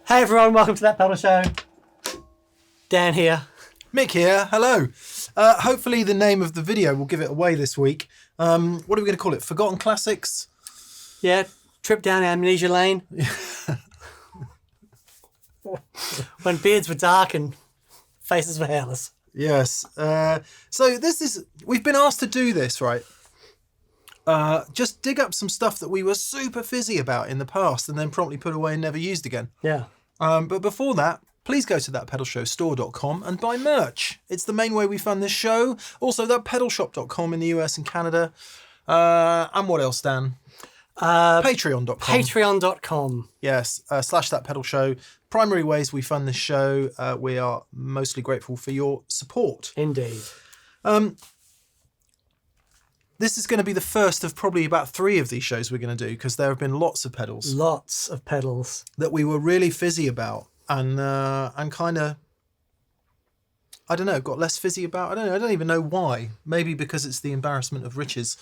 Hey everyone, welcome to That Pedal Show. Dan here. Mick here, hello. Hopefully the name of the video will give it away this week. What are we going to call it? Forgotten Classics? Yeah, trip down amnesia lane. When beards were dark and faces were hairless. Yes. So we've been asked to do this, right? Just dig up some stuff that we were super fizzy about in the past and then promptly put away and never used again. Yeah. But before that, please go to thatpedalshowstore.com and buy merch. It's the main way we fund this show. Also, thatpedalshop.com in the US and Canada. And what else, Dan? Patreon.com. Patreon.com. Yes, / thatpedalshow. Primary ways we fund this show. We are mostly grateful for your support. Indeed. This is going to be the first of probably about 3 of these shows we're going to do, because there have been lots of pedals. Lots of pedals. That we were really fizzy about and kind of, I don't know, got less fizzy about. I don't even know why. Maybe because it's the embarrassment of riches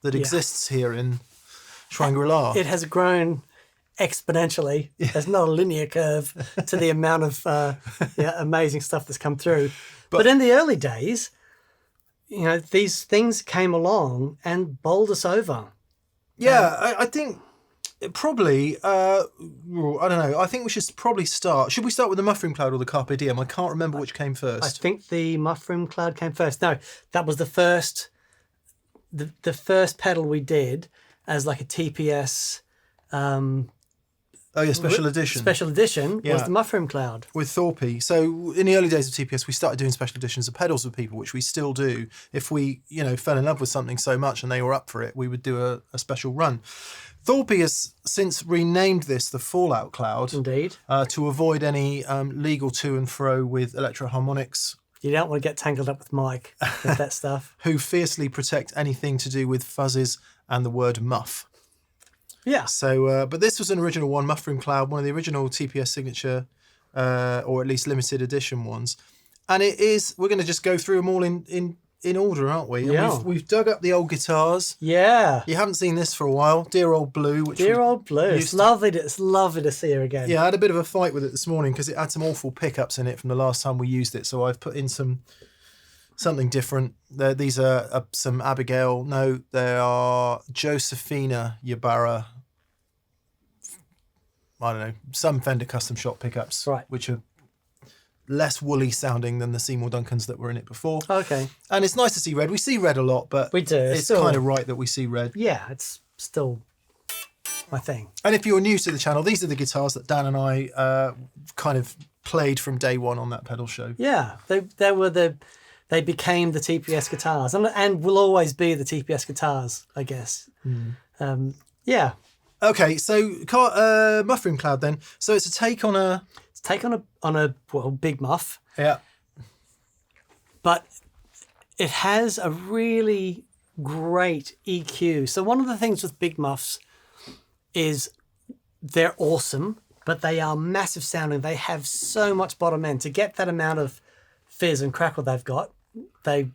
that exists here in Shangri-La. It has grown exponentially. There's not a linear curve to the amount of amazing stuff that's come through. But in the early days, you know, these things came along and bowled us over. Yeah, I think probably, I don't know, I think we should probably start. Should we start with the Muffroom Cloud or the Carpe Diem? I can't remember which came first. I think the Muffroom Cloud came first. No, that was the first pedal we did as like a TPS. Special edition. Special edition was the Muffroom Cloud. With Thorpy. So in the early days of TPS, we started doing special editions of pedals with people, which we still do. If we, fell in love with something so much and they were up for it, we would do a special run. Thorpy has since renamed this the Fallout Cloud. Indeed. To avoid any legal to and fro with electro-harmonics. You don't want to get tangled up with Mike with that stuff. Who fiercely protect anything to do with fuzzes and the word muff. Yeah. So, but this was an original one, Muffroom Cloud, one of the original TPS signature, or at least limited edition ones. And it is, we're going to just go through them all in order, aren't we? And yeah. We've dug up the old guitars. Yeah. You haven't seen this for a while. Dear Old Blue. Dear Old Blue. It's lovely to see her again. Yeah, I had a bit of a fight with it this morning because it had some awful pickups in it from the last time we used it. So I've put in something different. These are some Abigail. No, they are Josephina Ybarra. I don't know, some Fender custom shop pickups, right, which are less woolly sounding than the Seymour Duncans that were in it before. Okay. And it's nice to see red. We see red a lot, but we do. It's kind of right that we see red. Yeah, it's still my thing. And if you're new to the channel, these are the guitars that Dan and I kind of played from day one on that pedal show. Yeah, they became the TPS guitars and will always be the TPS guitars, I guess. Yeah. Okay, so Muffroom Cloud then. So it's a take on a big muff. Yeah. But it has a really great EQ. So one of the things with big muffs is they're awesome, but they are massive sounding. They have so much bottom end. To get that amount of fizz and crackle they've got, they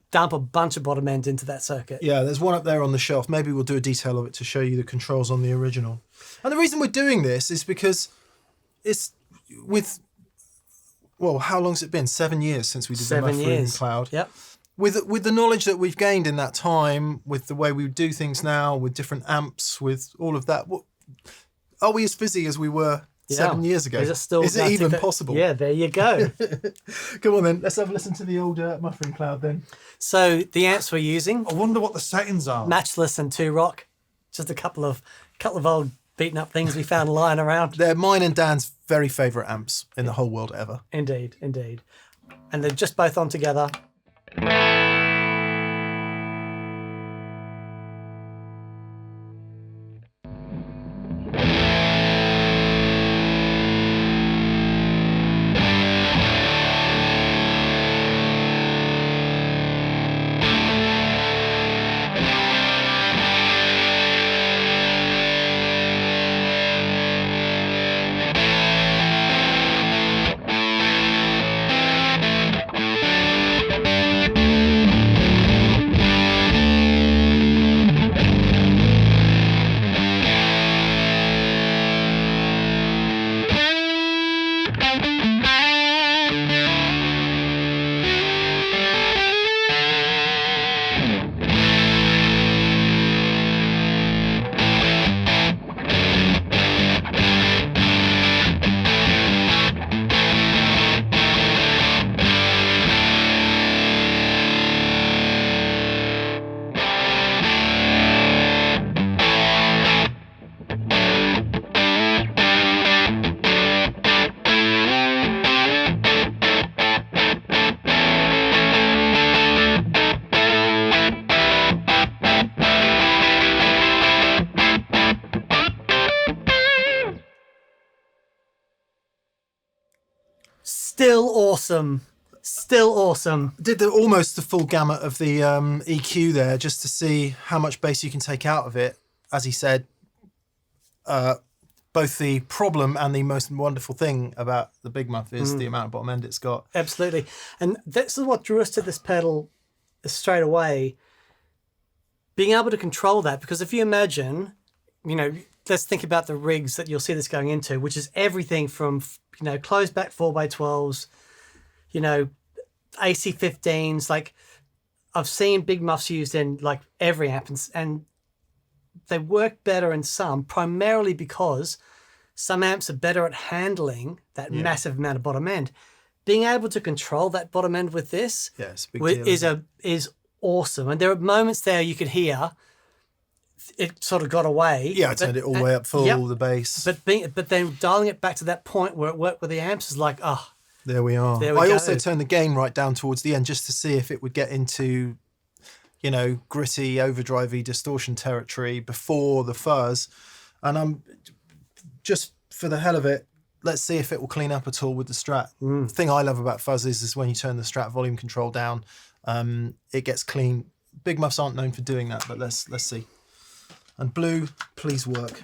dump a bunch of bottom end into that circuit. Yeah, there's one up there on the shelf. Maybe we'll do a detail of it to show you the controls on the original. And the reason we're doing this is because it's with, well, how long's it been? 7 years since we did the Muffroom Cloud. Yep. With the knowledge that we've gained in that time, with the way we do things now, with different amps, with all of that, are we as fizzy as we were 7 years ago. Is it still? Is it even possible? Yeah, there you go. Come on then, let's have a listen to the old Muffroom Cloud then. So the amps we're using, I wonder what the settings are. Matchless and 2-Rock, just a couple of old beaten up things we found lying around. They're mine and Dan's very favourite amps in the whole world ever. Indeed. And they're just both on together. Still awesome. Did almost the full gamut of the EQ there just to see how much bass you can take out of it. As he said, both the problem and the most wonderful thing about the Big Muff is the amount of bottom end it's got. Absolutely. And this is what drew us to this pedal straight away. Being able to control that, because if you imagine, let's think about the rigs that you'll see this going into, which is everything from, closed back 4x12s, AC15s. Like, I've seen Big Muffs used in like every amp, and they work better in some, primarily because some amps are better at handling that massive amount of bottom end. Being able to control that bottom end with this is awesome. And there are moments there you could hear it sort of got away. Yeah, I turned it all the way up full, the bass. But then dialing it back to that point where it worked with the amps is like, there we are. I also turned the gain right down towards the end just to see if it would get into, gritty, overdrivey distortion territory before the fuzz. And I'm just for the hell of it, let's see if it will clean up at all with the Strat. The thing I love about fuzzes is when you turn the Strat volume control down, it gets clean. Big Muffs aren't known for doing that, but let's see. And blue, please work.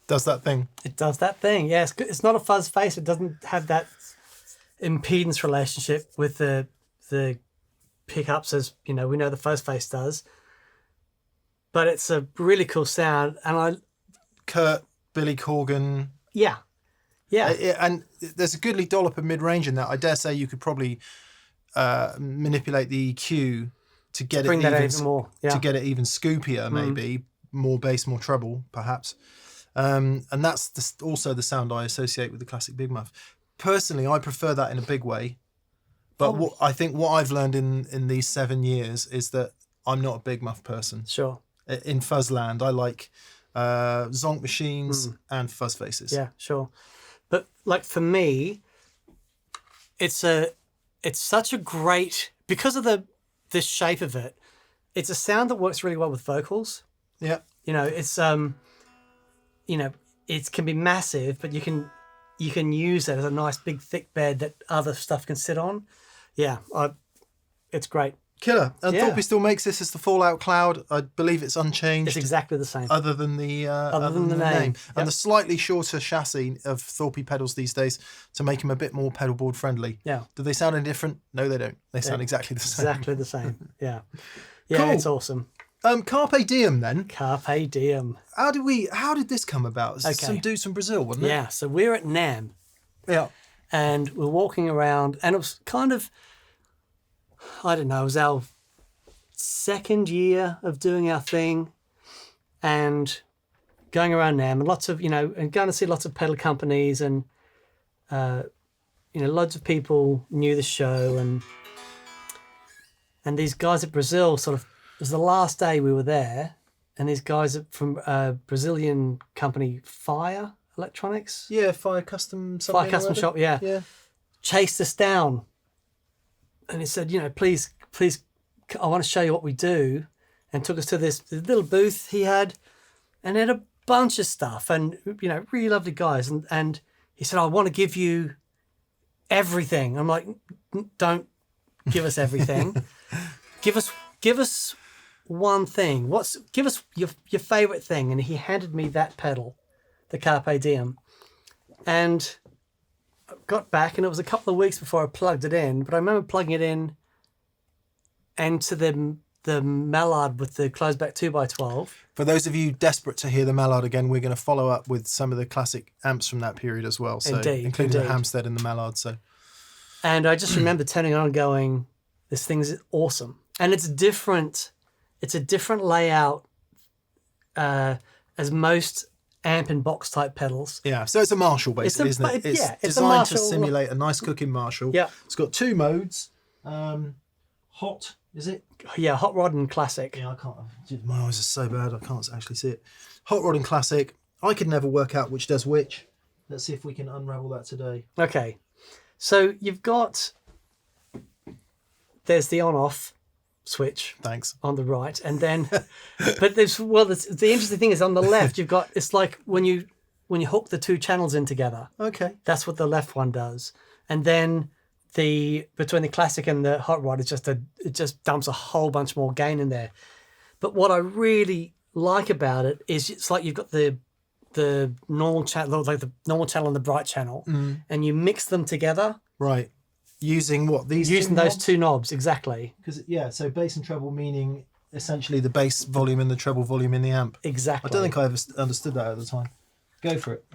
Does that thing. It does that thing. Yeah, it's good. It's not a fuzz face. It doesn't have that impedance relationship with the pickups as, we know the fuzz face does. But it's a really cool sound. And Kurt, Billy Corgan. Yeah. And there's a goodly dollop of mid-range in that. I dare say you could probably manipulate the EQ to get bring that even more. Yeah. To get it even scoopier, maybe. More bass, more treble, perhaps. And that's also the sound I associate with the classic Big Muff. Personally, I prefer that in a big way. But I think what I've learned in these 7 years is that I'm not a Big Muff person. Sure. In Fuzzland, I like zonk machines, and fuzz faces. Yeah, sure. But like for me, it's such a great, because of the shape of it, it's a sound that works really well with vocals. Yeah. You know, it's it can be massive, but you can use it as a nice big thick bed that other stuff can sit on. Yeah, it's great. Killer. And Yeah. Thorpy still makes this as the Fallout Cloud. I believe it's unchanged. It's exactly the same. Other than the name. And Yep. the slightly shorter chassis of Thorpy pedals these days to make them a bit more pedal board friendly. Yeah. Do they sound any different? No, they don't. They sound exactly the same. Exactly the same. Yeah. Yeah, Cool. it's awesome. Carpe Diem then. Carpe Diem. How did this come about? It was Okay. some dudes from Brazil, wasn't it? Yeah, so we're at NAMM Yeah. and we're walking around, and it was kind of, I don't know, it was our second year of doing our thing and going around NAMM, and lots of, and going to see lots of pedal companies, and, loads of people knew the show, and these guys at Brazil it was the last day we were there, and these guys from Brazilian company Fire Electronics, Yeah, Fire Custom something. Fire Custom or other. Shop, yeah, chased us down, and he said, please, I want to show you what we do, and took us to this little booth he had, and had a bunch of stuff, and really lovely guys, and he said, I want to give you everything. I'm like, don't give us everything. give us one thing. Give us your favorite thing. And he handed me that pedal, the Carpe Diem, and I got back, and it was a couple of weeks before I plugged it in, but I remember plugging it in into the Mallard with the closed back 2x12. For those of you desperate to hear the Mallard again, we're going to follow up with some of the classic amps from that period as well. So including the Hampstead and the Mallard. So, and I just remember turning it on and going, this thing's awesome. And it's different. It's a different layout as most amp and box type pedals. yeah, so it's a Marshall basically, isn't it? It's it's a designed Marshall. to simulate a nice cooking Marshall. Yeah. It's got two modes. Hot, is it? Yeah, Hot Rod and Classic. Yeah, I can't. My eyes are so bad, I can't actually see it. Hot Rod and Classic. I could never work out which does which. Let's see if we can unravel that today. Okay. So you've got, there's the on-off switch Thanks. on the right, and then, but the interesting thing is on the left, you've got, it's like when you hook the two channels in together. Okay. That's what the left one does. And then between the Classic and the Hot Rod, it just dumps a whole bunch more gain in there. But what I really like about it is it's like you've got the normal channel, like the normal channel and the bright channel, and you mix them together. Right. Using what? Using those two knobs, exactly. Because, so bass and treble meaning essentially the bass volume and the treble volume in the amp. Exactly. I don't think I ever understood that at the time. Go for it.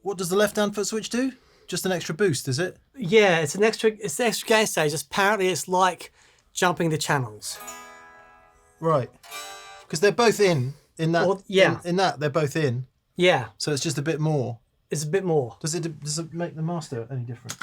What does the left-hand foot switch do? Just an extra boost, is it? Yeah, it's the extra gain stage. Apparently, it's like jumping the channels. Right. Because they're both in that. Well, yeah. In that, they're both in. Yeah, So it's just a bit more. it's a bit more. Does it make the master any different?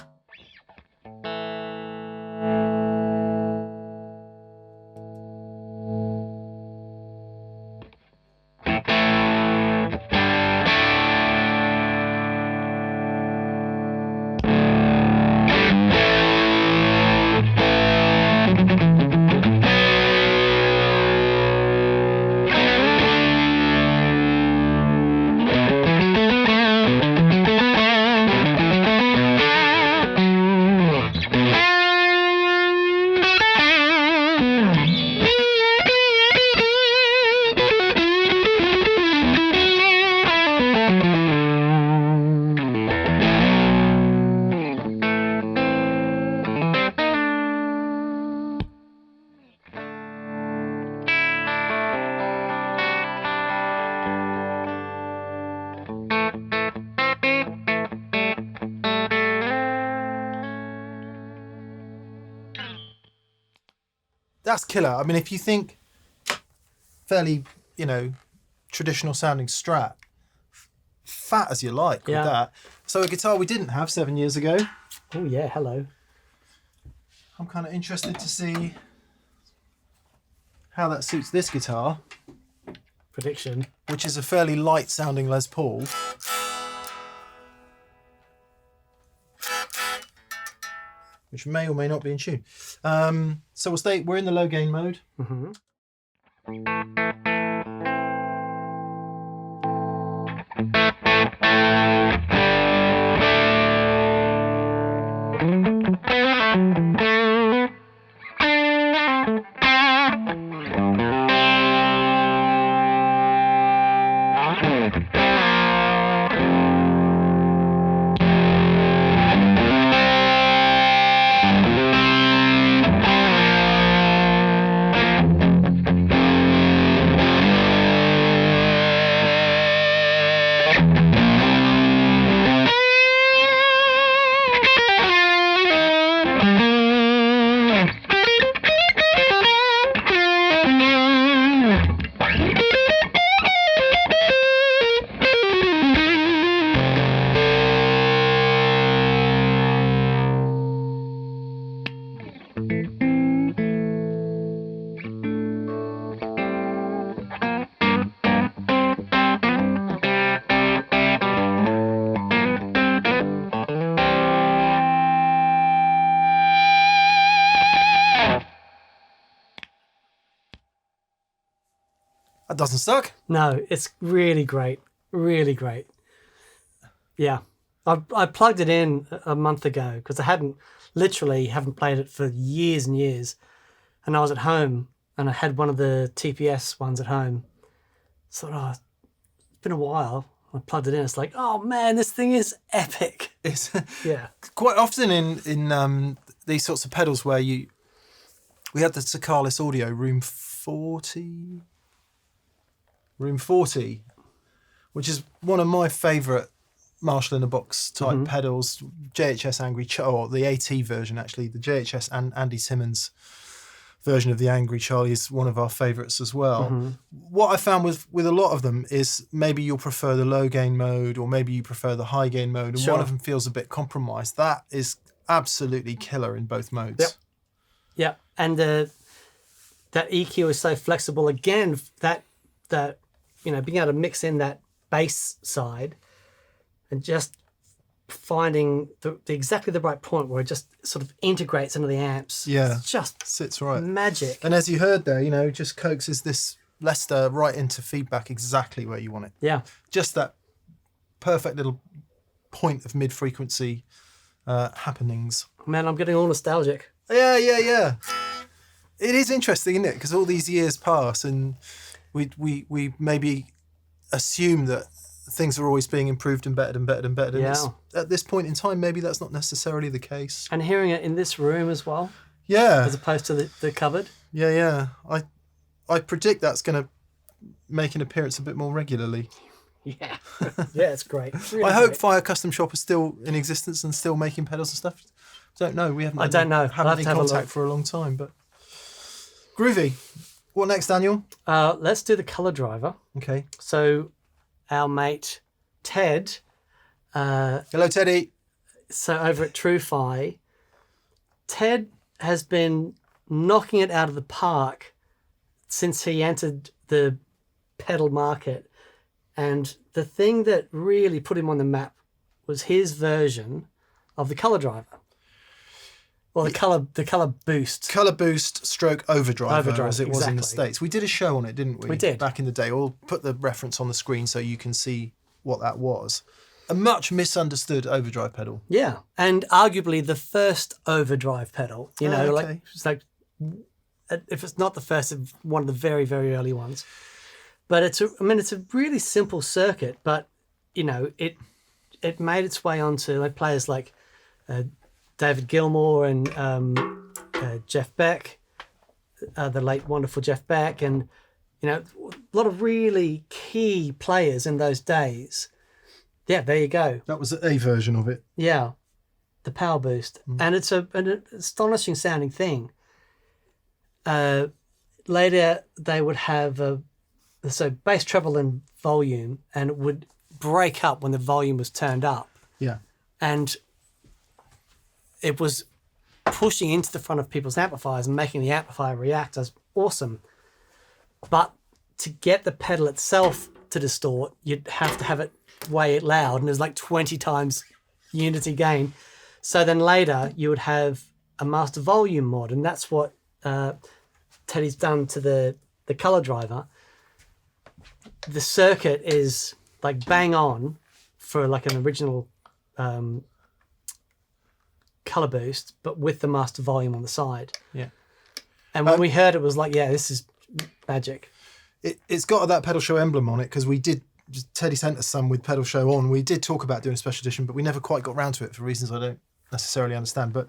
That's killer. I mean, if you think fairly, traditional sounding Strat, fat as you like with that. So a guitar we didn't have 7 years ago. Oh yeah, hello. I'm kind of interested to see how that suits this guitar, Prediction. which is a fairly light sounding Les Paul. Which may or may not be in tune. So we're in the low gain mode. Mm-hmm. That doesn't suck. No, it's really great. Really great. Yeah. I plugged it in a month ago because I haven't played it for years and years. And I was at home and I had one of the TPS ones at home. So it's been a while. I plugged it in. It's like, oh man, this thing is epic. It's Yeah. quite often in these sorts of pedals where we had the Sakalis Audio Room 40, which is one of my favourite Marshall in a Box type pedals, JHS Angry or the AT version actually, the JHS and Andy Simmons version of the Angry Charlie is one of our favourites as well. What I found with a lot of them is maybe you'll prefer the low gain mode or maybe you prefer the high gain mode, and one of them feels a bit compromised. That is absolutely killer in both modes. Yep. And that EQ is so flexible again, that being able to mix in that bass side and just finding exactly the right point where it just sort of integrates into the amps. Yeah, it's just sits right. Magic. And as you heard there, just coaxes this Leicester right into feedback exactly where you want it. Yeah. Just that perfect little point of mid-frequency happenings. Man, I'm getting all nostalgic. Yeah. It is interesting, isn't it? Because all these years pass and we maybe assume that things are always being improved and bettered and bettered and bettered. Yeah. And at this point in time, maybe that's not necessarily the case. And hearing it in this room as well. Yeah. As opposed to the cupboard. Yeah. I predict that's going to make an appearance a bit more regularly. Yeah. Yeah, it's great. It's really I hope great. Fire Custom Shop is still in existence and still making pedals and stuff. Don't know. We haven't. I don't know. I'll Haven't have been to in have a contact look. for a long time, but groovy. What next, Daniel? Let's do the Colordriver. Okay. So our mate Ted. Hello, Teddy. So over at Tru-Fi, Ted has been knocking it out of the park since he entered the pedal market. And the thing that really put him on the map was his version of the Colordriver. Well, the color boost. Color boost stroke overdriver, as it was in the exactly. States. We did a show on it, didn't we? We did. Back in the day. We'll put the reference on the screen so you can see what that was. A much misunderstood overdrive pedal. Yeah, and arguably the first overdrive pedal. You know, okay. like if it's not the first, it's one of the very, very early ones. But it's a really simple circuit, but you know, it made its way onto like players like David Gilmour and Jeff Beck, the late wonderful Jeff Beck, and you know, a lot of really key players in those days. Yeah, there you go. That was a version of it. Yeah, the power boost, and it's an astonishing sounding thing. Later, they would have so bass, treble, and volume, and it would break up when the volume was turned up. Yeah. And it was pushing into the front of people's amplifiers and making the amplifier react as awesome. But to get the pedal itself to distort, you'd have to have it way it loud, and there's like 20 times unity gain. So then later you would have a master volume mod, and that's what Teddy's done to the Colordriver. The circuit is like bang on for like an original color boost, but with the master volume on the side. Yeah. And when we heard it was like, yeah, this is magic. It's got that pedal show emblem on it because we did. Teddy sent us some with pedal show on. We did talk about doing a special edition, but we never quite got round to it for reasons I don't necessarily understand. But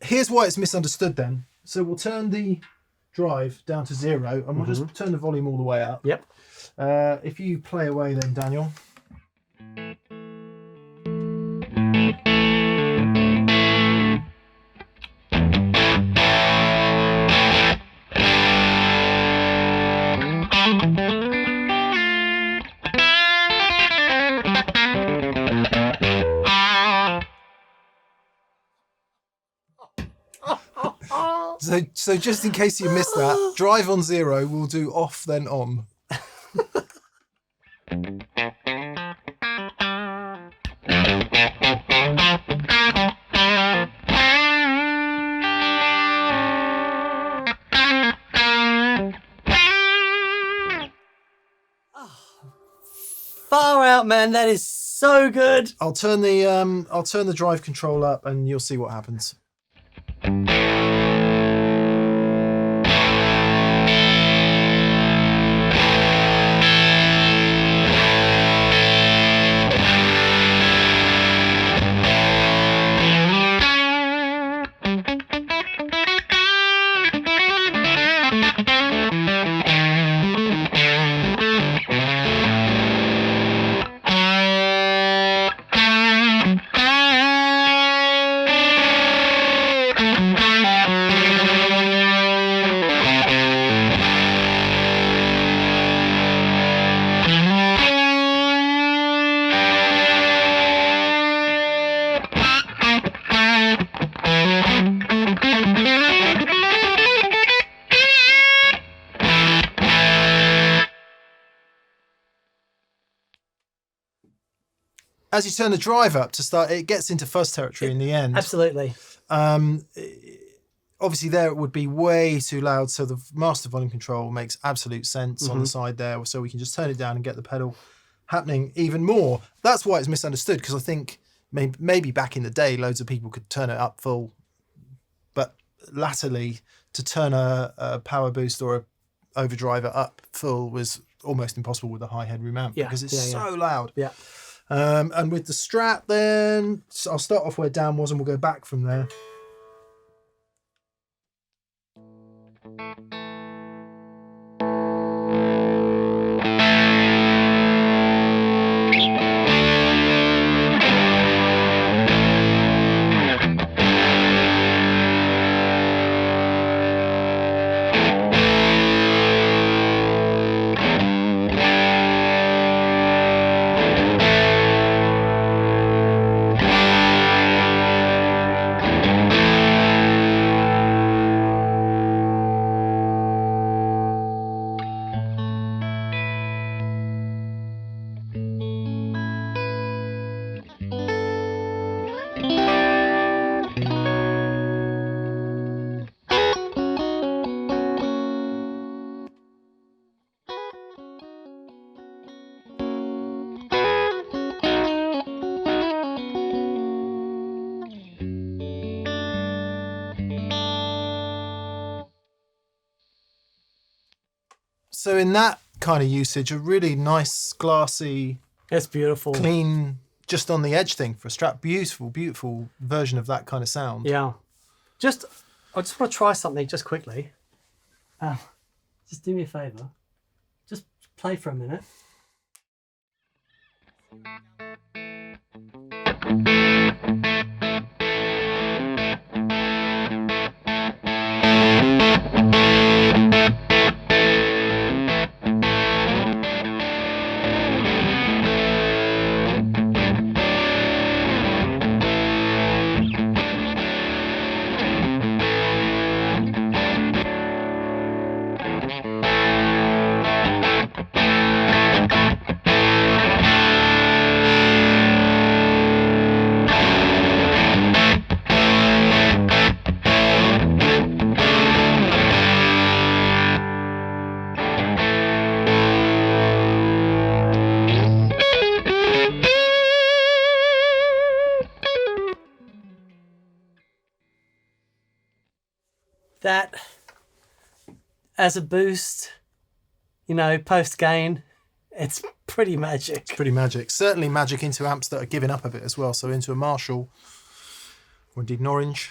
here's why it's misunderstood then. So we'll turn the drive down to 0 and we'll just turn the volume all the way up. Yep. If you play away then, Daniel. So just in case you missed that, drive on 0, we'll do off then on. Far out, man. That is so good. I'll turn the drive control up and you'll see what happens. As you turn the drive up to start, it gets into fuzz territory in the end. Absolutely. Obviously there it would be way too loud, so the master volume control makes absolute sense on the side there, so we can just turn it down and get the pedal happening even more. That's why it's misunderstood, because I think maybe back in the day loads of people could turn it up full, but latterly to turn a power boost or a overdriver up full was almost impossible with a high headroom amp because it's so loud. Yeah. And with the Strat then, so I'll start off where Dan was and we'll go back from there. So in that kind of usage, a really nice, glassy, It's beautiful. clean, just on the edge thing for a Strat. Beautiful, beautiful version of that kind of sound. Yeah. I just want to try something just quickly. Just do me a favour. Just play for a minute. That, as a boost, you know, post gain, it's pretty magic. It's pretty magic. Certainly magic into amps that are giving up a bit as well. So into a Marshall, or indeed an Orange.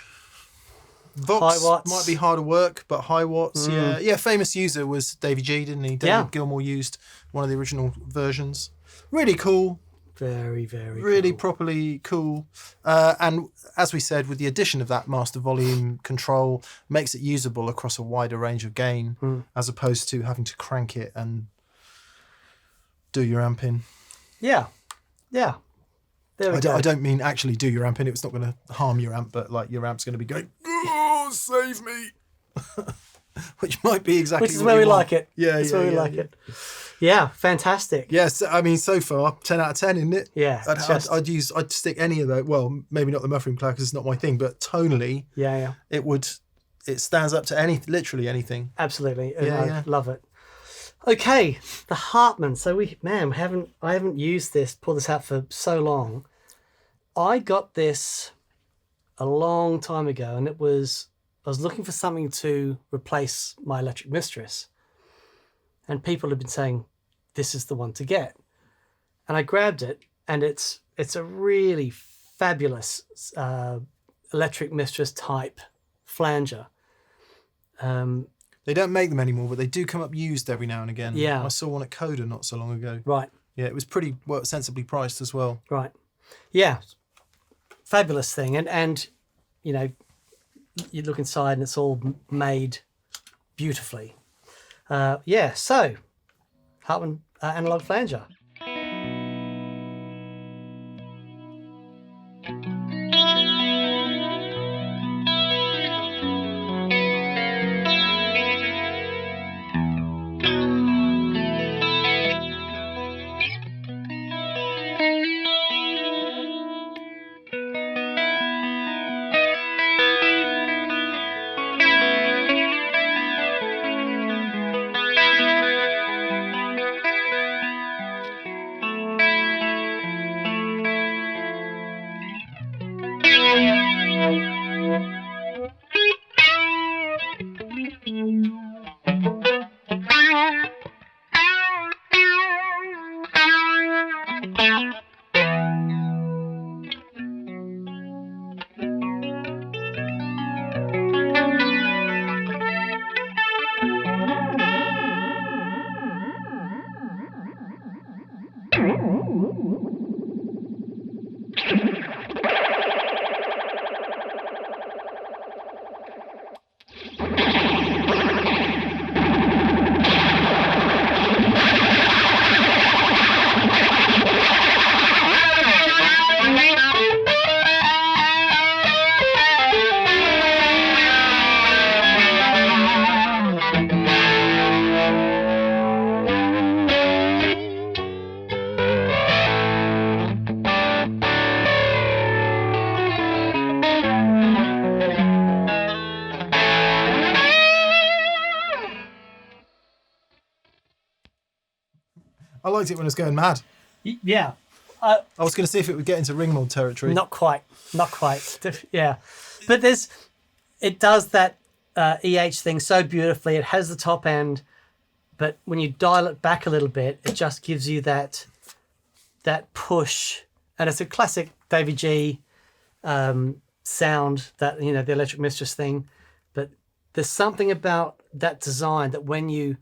Vox High watts. might be harder work, but high watts, yeah. Famous user was Davey G, didn't he? David Gilmour used one of the original versions. Really cool. Very, very Really cool. properly cool. And as we said, with the addition of that master volume control, makes it usable across a wider range of gain, as opposed to having to crank it and do your amp in. Yeah. Yeah. There we go. I don't mean actually do your amp in. It's not going to harm your amp, but like your amp's going to be going, oh, save me. Which might be exactly Which is what where you we want. like it. Yeah, That's yeah, where we yeah, like yeah. it. Yeah, fantastic. Yes, I mean, so far, 10 out of 10, isn't it? Yeah, I'd stick any of those. Well, maybe not the Muffroom Cloud because it's not my thing, but tonally, Yeah. it stands up to literally anything. Absolutely. Yeah. Love it. Okay, the Hartman. So I haven't used this, pulled this out for so long. I got this a long time ago, and I was looking for something to replace my Electric Mistress. And people have been saying, this is the one to get. And I grabbed it, and it's a really fabulous Electric Mistress type flanger. They don't make them anymore, but they do come up used every now and again. Yeah. I saw one at Coda not so long ago. Right, Yeah, it was pretty sensibly priced as well. right. Yeah, fabulous thing. And you know, you look inside and it's all made beautifully. So Hartman Analog Flanger. I liked it when it was going mad. Yeah. I was going to see if it would get into ring mod territory. Not quite. Yeah. But it does that EH thing so beautifully. It has the top end, but when you dial it back a little bit, it just gives you that push. And it's a classic Davy G sound, that, you know, the Electric Mistress thing. But there's something about that design that it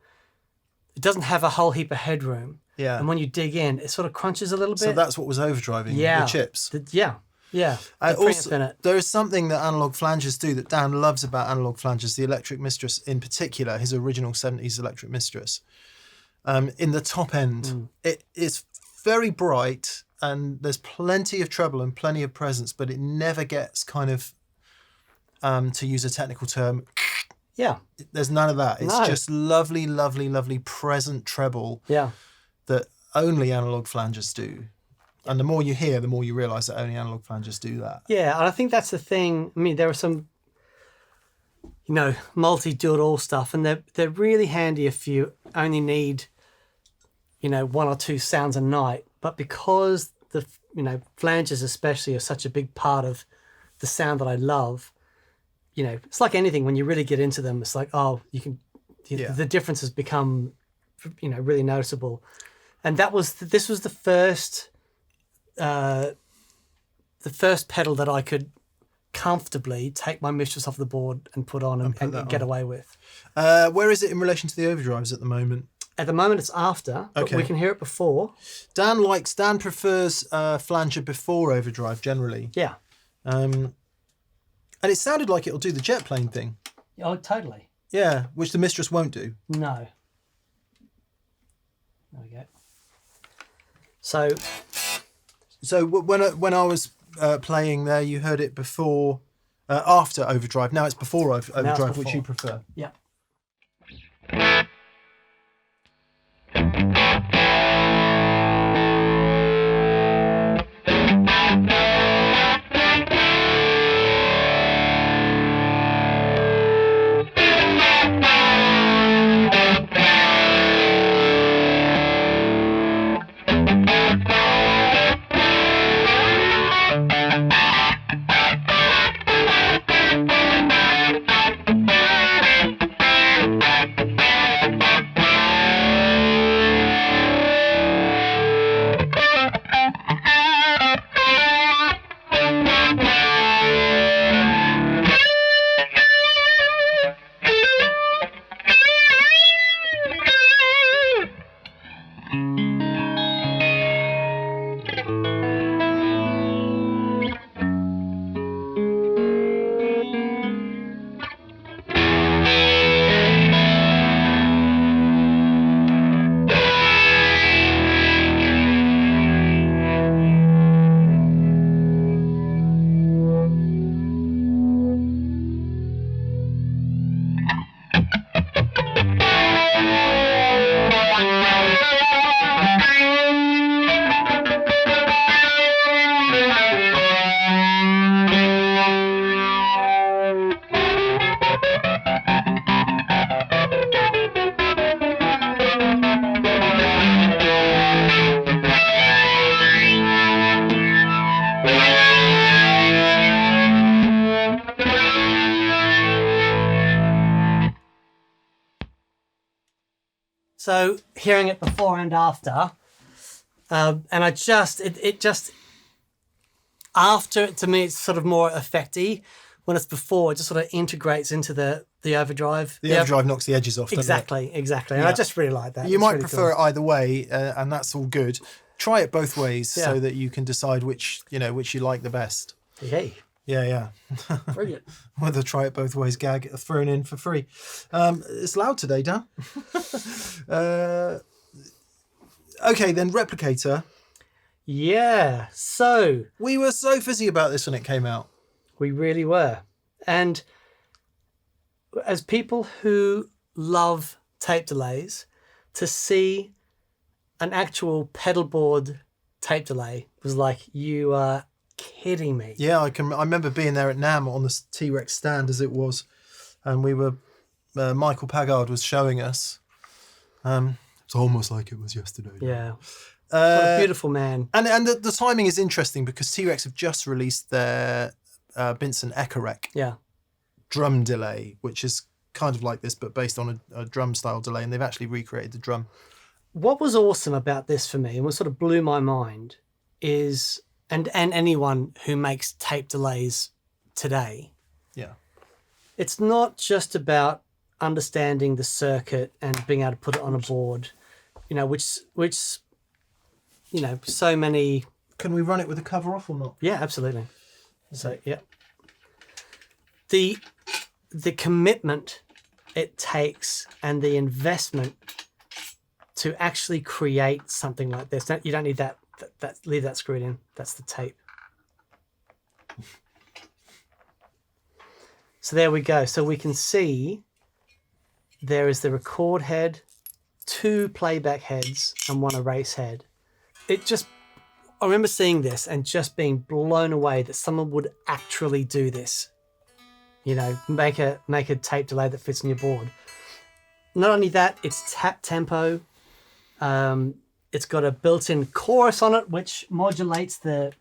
doesn't have a whole heap of headroom. Yeah. And when you dig in, it sort of crunches a little bit. So that's what was overdriving the chips. Yeah. The Also, preamp in it. there is something that analog flangers do that Dan loves about analog flangers, the Electric Mistress in particular, his original 70s Electric Mistress. In the top end, it is very bright and there's plenty of treble and plenty of presence, but it never gets kind of, to use a technical term, Yeah. there's none of that. It's No. just lovely, lovely, lovely present treble Yeah. that only analog flangers do. And the more you hear, the more you realise that only analog flangers do that. Yeah, and I think that's the thing. I mean, there are some, you know, multi-do-it-all stuff, and they're really handy if you only need, you know, 1 or 2 sounds a night. But because the, you know, flanges especially are such a big part of the sound that I love, you know, it's like anything. When you really get into them, it's like, oh, the differences become, you know, really noticeable. And this was the first pedal that I could comfortably take my Mistress off the board and put on and get away with. Where is it in relation to the overdrives at the moment? At the moment, it's after, but we can hear it before. Dan prefers flanger before overdrive generally. Yeah. And it sounded like it'll do the jet plane thing. Oh, totally. Yeah, which the Mistress won't do. No. There we go. So when I was playing there, you heard it before, after overdrive. Now it's before overdrive, which you prefer. Yeah. So hearing it before and after, and I just, it just, after, to me, it's sort of more effecty. When it's before, it just sort of integrates into the overdrive. The overdrive knocks the edges off, exactly, doesn't it? Exactly. And I just really like that. You might really prefer cool. it either way, and that's all good. Try it both ways so that you can decide which you like the best. Hey. Yeah. Brilliant. Whether try it both ways gag thrown in for free. It's loud today, Dan. Okay, then Replicator. Yeah. So We were so fizzy about this when it came out. we really were. And as people who love tape delays, to see an actual pedal board tape delay was like, you are kidding me. Yeah, I remember being there at NAMM on the T-Rex stand as it was, and we were Michael Paggard was showing us. It's almost like it was yesterday. Yeah. What a beautiful man. And the timing is interesting because T-Rex have just released their Binson Echarec Yeah. drum delay, which is kind of like this, but based on a drum style delay, and they've actually recreated the drum. What was awesome about this for me, and what sort of blew my mind, is, and anyone who makes tape delays today, Yeah. it's not just about understanding the circuit and being able to put it on a board, which so many. Can we run it with the cover off or not? Yeah, absolutely. So yeah, the commitment it takes and the investment to actually create something like this. You don't need that leave that screwed in. That's the tape. So there we go. So we can see there is the record head, 2 playback heads, and 1 erase head. I remember seeing this and just being blown away that someone would actually do this. Make a tape delay that fits on your board. Not only that, it's tap tempo. It's got a built-in chorus on it, which modulates the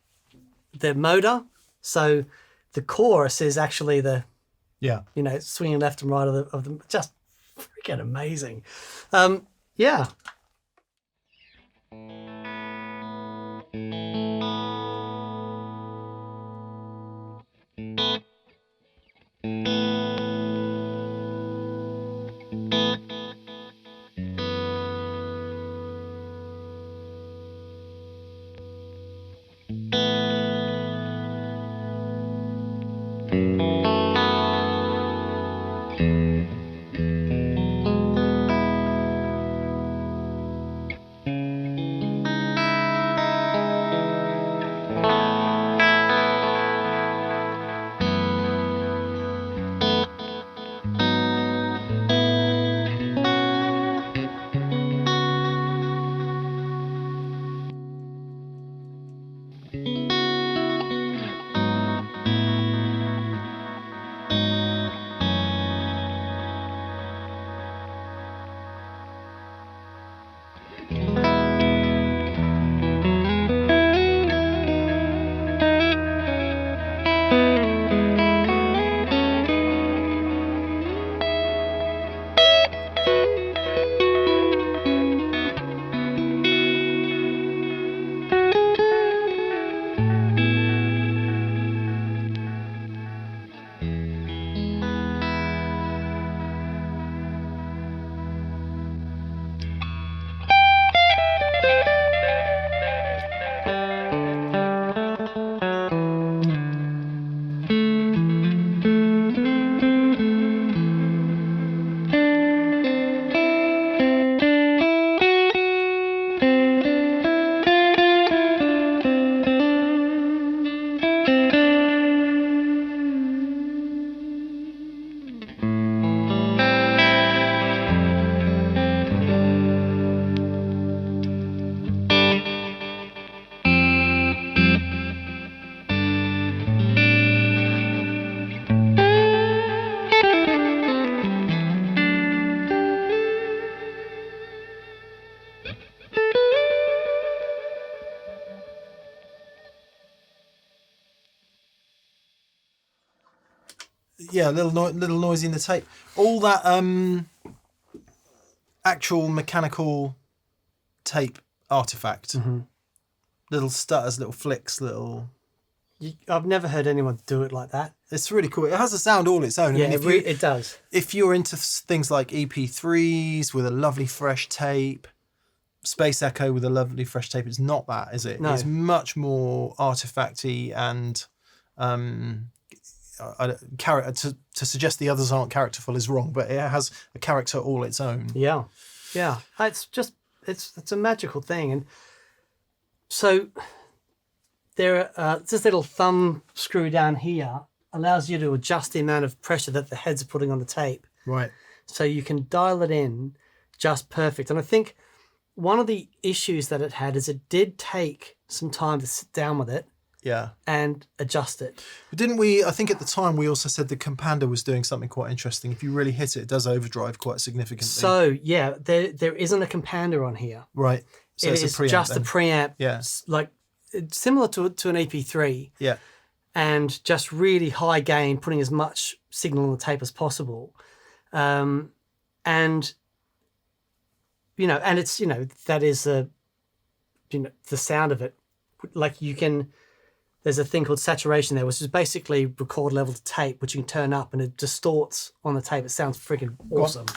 motor. So the chorus is actually swinging left and right of the just freaking amazing. Yeah. Yeah, little noisy in the tape. All that actual mechanical tape artifact. Mm-hmm. Little stutters, little flicks, I've never heard anyone do it like that. It's really cool. It has a sound all its own. Yeah, I mean, it does. If you're into things like EP3s with a lovely fresh tape, Space Echo with a lovely fresh tape, it's not that, is it? No. It's much more artifacty and character. To suggest the others aren't characterful is wrong, but it has a character all its own. Yeah. It's a magical thing. And so there, this little thumb screw down here allows you to adjust the amount of pressure that the heads are putting on the tape. Right. So you can dial it in just perfect. And I think one of the issues that it had is it did take some time to sit down with it. Yeah. And adjust it. But didn't we, I think at the time we also said the Compander was doing something quite interesting. If you really hit it, it does overdrive quite significantly. So, yeah, there isn't a Compander on here. Right. So it is just a preamp. Yeah. Like, similar to an EP3. Yeah. And just really high gain, putting as much signal on the tape as possible. And and it's that is the sound of it. Like there's a thing called saturation there, which is basically record level to tape, which you can turn up and it distorts on the tape. It sounds freaking awesome.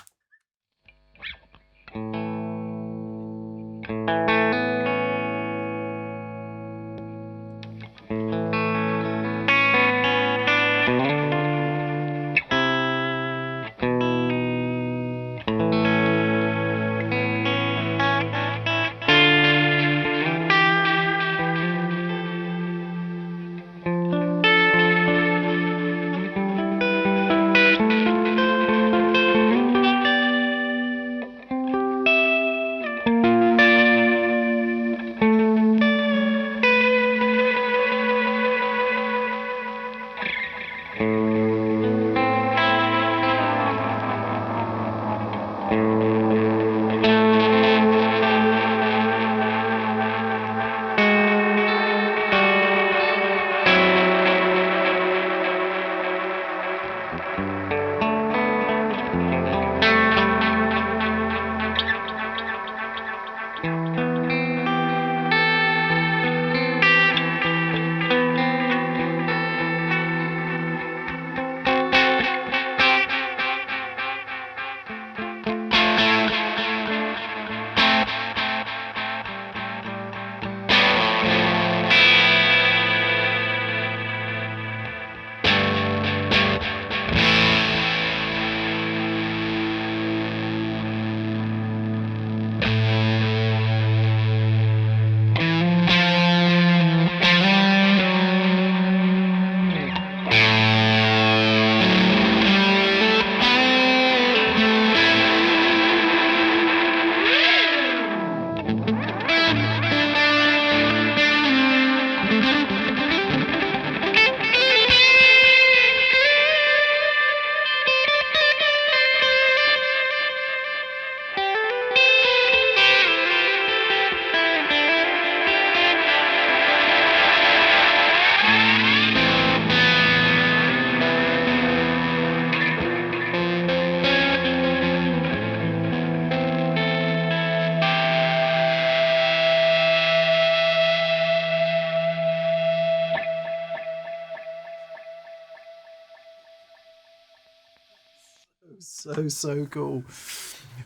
So cool.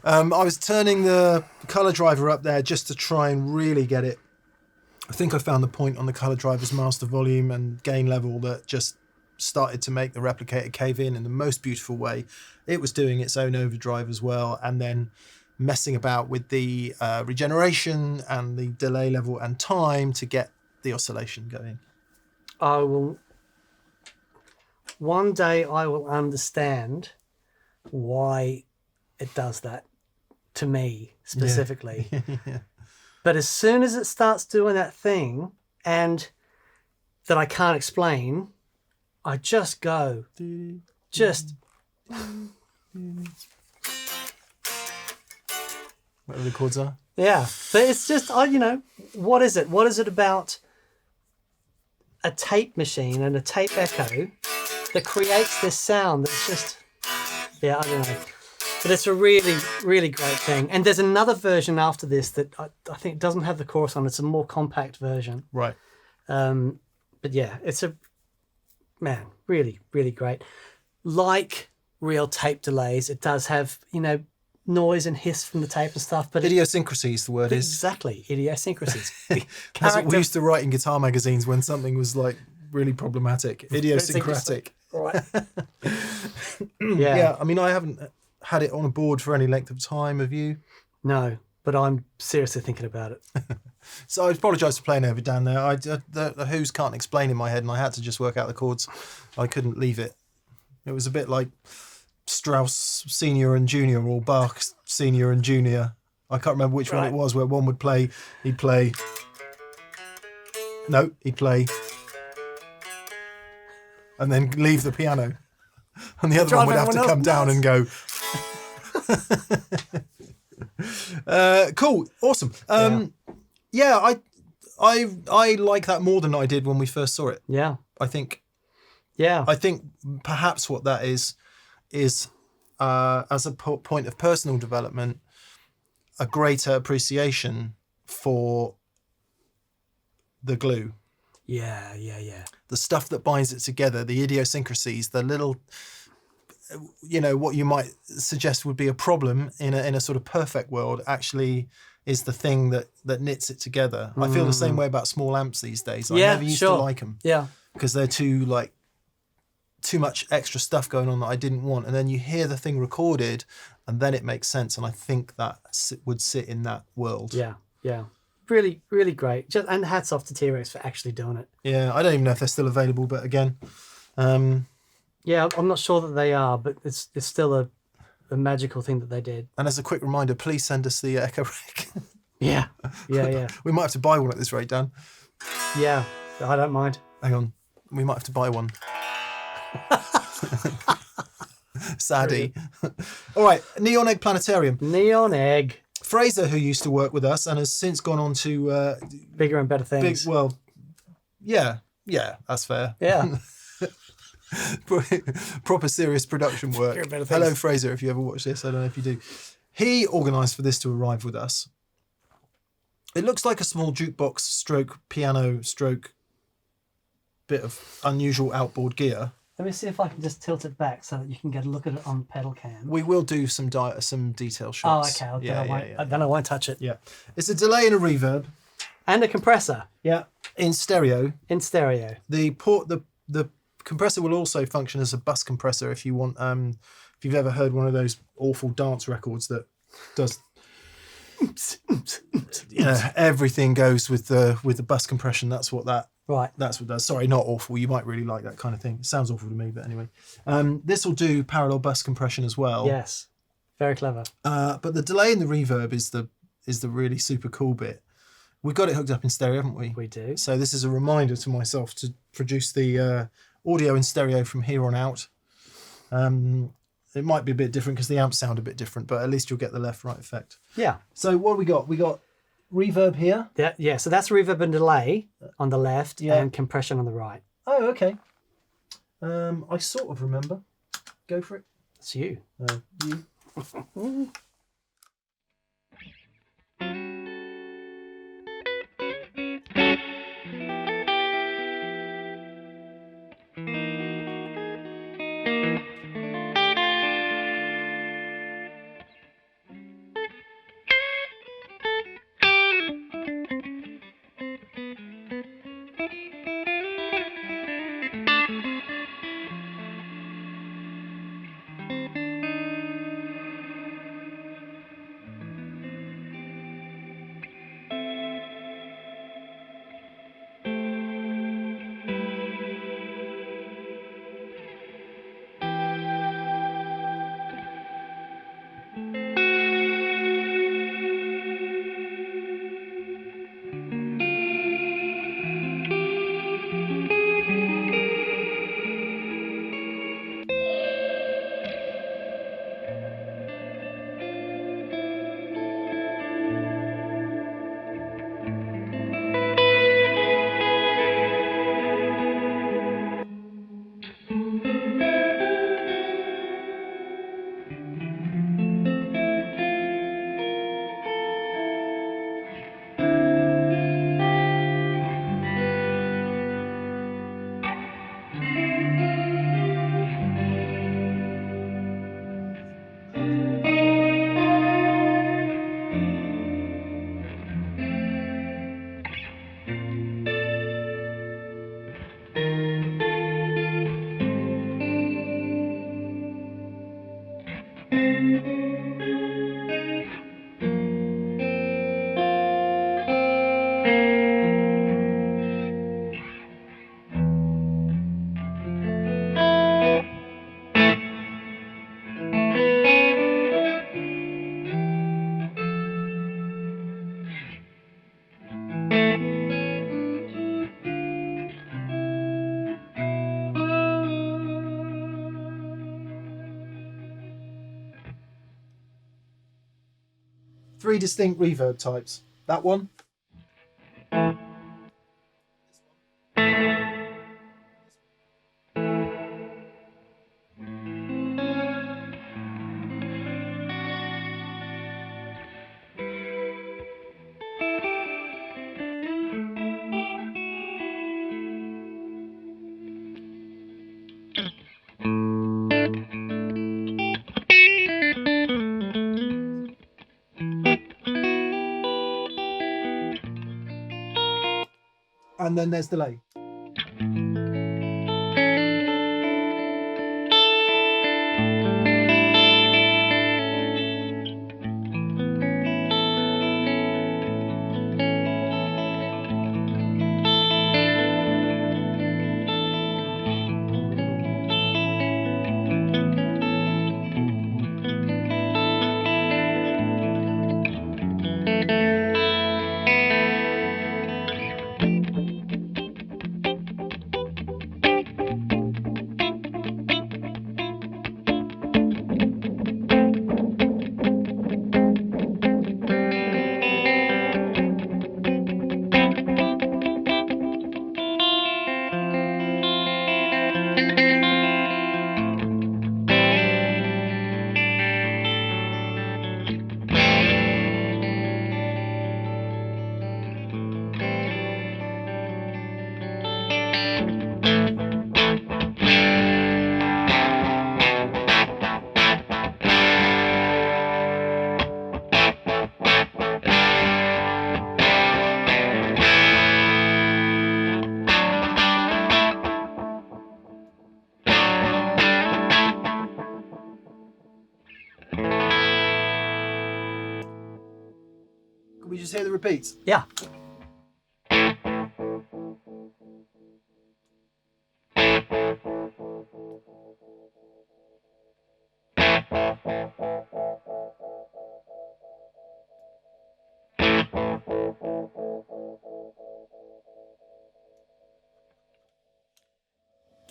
I was turning the Colordriver up there just to try and really get it. I think I found the point on the Colordriver's master volume and gain level that just started to make the replicator cave in the most beautiful way. It was doing its own overdrive as well, and then messing about with the regeneration and the delay level and time to get the oscillation going. One day I will understand why it does that to me specifically. Yeah. But as soon as it starts doing that thing and that I can't explain, I just go, whatever the chords are. Yeah. But it's just, what is it? What is it about a tape machine and a tape echo that creates this sound that's just, I don't know. But it's a really, really great thing. And there's another version after this that I think doesn't have the chorus on. It's a more compact version. Right. But yeah, it's really, really great. Like real tape delays, it does have, noise and hiss from the tape and stuff. But idiosyncrasies, the word is. Exactly, idiosyncasies. That's what we used to write in guitar magazines when something was like really problematic. Idiosyncratic. Right. Yeah. I mean, I haven't had it on a board for any length of time. Have you? No, but I'm seriously thinking about it. So I apologise for playing over down there. The Who's can't explain in my head, and I had to just work out the chords. I couldn't leave it. It was a bit like Strauss Senior and Junior, or Bach Senior and Junior. I can't remember which one it was, where one would play. He'd play. And then leave the piano. And the other one would have to come down and go. Cool, awesome. I like that more than I did when we first saw it. Yeah, I think. Yeah, I think perhaps what that is as a point of personal development, a greater appreciation for the glue. Yeah, yeah, yeah. The stuff that binds it together, the idiosyncrasies, the little, what you might suggest would be a problem in a sort of perfect world actually is the thing that knits it together. I feel the same way about small amps these days. I Yeah, never used to like them. Yeah. Because they're too much extra stuff going on that I didn't want. And then you hear the thing recorded and then it makes sense. And I think that would sit in that world. Yeah, yeah. Really, really great. And hats off to T-Rex for actually doing it. Yeah, I don't even know if they're still available, but again... yeah, I'm not sure that they are, but it's still a magical thing that they did. And as a quick reminder, please send us the Echo Rig. Yeah, yeah, yeah. We might have to buy one at this rate, Dan. Yeah, I don't mind. Hang on. We might have to buy one. Saddy. All right, Neon Egg Planetarium. Neon Egg. Fraser, who used to work with us and has since gone on to... bigger and better things. Yeah, that's fair. Yeah. Proper serious production work. Hello, Fraser, if you ever watch this. I don't know if you do. He organised for this to arrive with us. It looks like a small jukebox stroke piano stroke bit of unusual outboard gear. Let me see if I can just tilt it back so that you can get a look at it on pedal cam. We will do some detail shots. Oh, okay. Then I won't touch it. Yeah. It's a delay and a reverb. And a compressor. Yeah. In stereo. The compressor will also function as a bus compressor if you want. If you've ever heard one of those awful dance records that does, everything goes with the bus compression. That's what that. Right. That's what does. Sorry, not awful. You might really like that kind of thing. It sounds awful to me, but anyway. This will do parallel bus compression as well. Yes. Very clever. But the delay and the reverb is the really super cool bit. We've got it hooked up in stereo, haven't we? We do. So this is a reminder to myself to produce the audio in stereo from here on out. It might be a bit different because the amps sound a bit different, but at least you'll get the left-right effect. Yeah. So what have we got? We got reverb here. Yeah. So that's reverb and delay on the left and compression on the right. Oh, okay. I sort of remember. Go for it. It's you. You. Three distinct reverb types. That one. And then there's delay. Can we just hear the repeats? Yeah.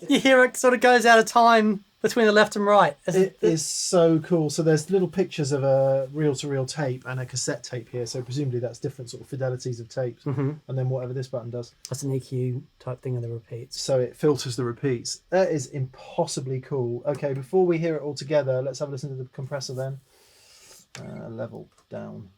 You hear it sort of goes out of time between the left and right. It is so cool. So there's little pictures of a reel-to-reel tape and a cassette tape here. So presumably that's different sort of fidelities of tapes. Mm-hmm. And then whatever this button does. That's an EQ type thing of the repeats. So it filters the repeats. That is impossibly cool. Okay, before we hear it all together, let's have a listen to the compressor then. Level down.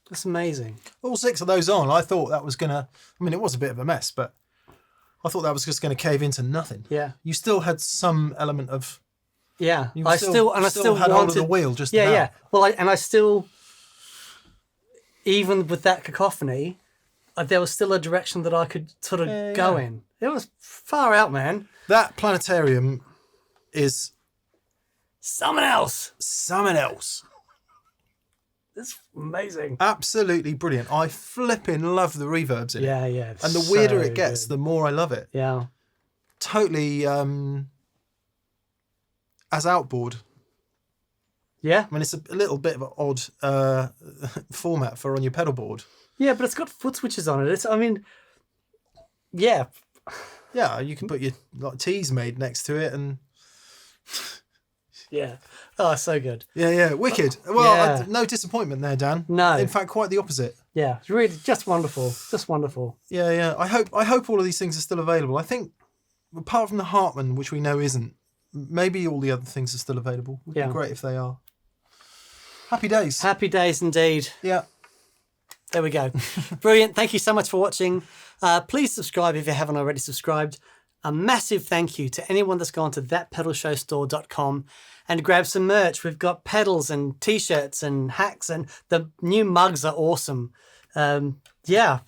That's amazing. All 6 of those on, I thought that was going to... I mean, it was a bit of a mess, but I thought that was just going to cave into nothing. Yeah. You still had some element of... Yeah. You I still had hold of the wheel just Yeah, about. yeah. Well, I still... Even with that cacophony, there was still a direction that I could sort of go in. It was far out, man. That planetarium is... Something else. something else. It's amazing. Absolutely brilliant. I flipping love the reverbs in it. Yeah. And the weirder it gets, the more I love it. Yeah. Totally as outboard. Yeah. I mean, it's a little bit of an odd format for on your pedal board. Yeah, but it's got foot switches on it. Yeah. Yeah, you can put your teas made next to it and... Yeah. Oh, so good. Yeah, wicked. Well, Yeah. no disappointment there, Dan. No. In fact, quite the opposite. Yeah, it's really just wonderful. Just wonderful. Yeah. I hope all of these things are still available. I think, apart from the Hartman, which we know isn't, maybe all the other things are still available. Would be great if they are. Happy days. Happy days indeed. Yeah. There we go. Brilliant. Thank you so much for watching. Please subscribe if you haven't already subscribed. A massive thank you to anyone that's gone to thatpedalshowstore.com and grabbed some merch. We've got pedals and t-shirts and hacks, and the new mugs are awesome. Yeah.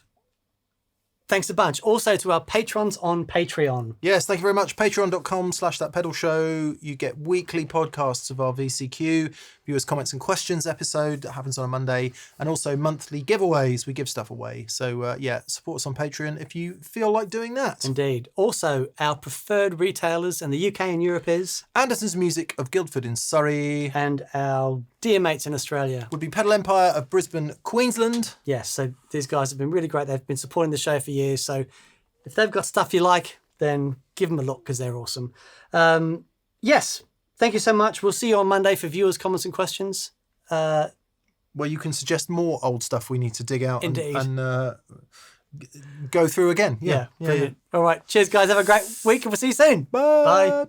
Thanks a bunch. Also to our patrons on Patreon. Yes, thank you very much. Patreon.com/thatpedalshow. You get weekly podcasts of our VCQ, viewers' comments and questions episode that happens on a Monday, and also monthly giveaways. We give stuff away. So, support us on Patreon if you feel like doing that. Indeed. Also, our preferred retailers in the UK and Europe is... Anderson's Music of Guildford in Surrey. And our dear mates in Australia. Would be Pedal Empire of Brisbane, Queensland. Yes, so these guys have been really great. They've been supporting the show for years. So if they've got stuff you like, then give them a look because they're awesome. Yes, thank you so much. We'll see you on Monday for viewers' comments and questions. Where you can suggest more old stuff we need to dig out and go through again. Yeah. Brilliant. All right. Cheers, guys. Have a great week and we'll see you soon. Bye. Bye.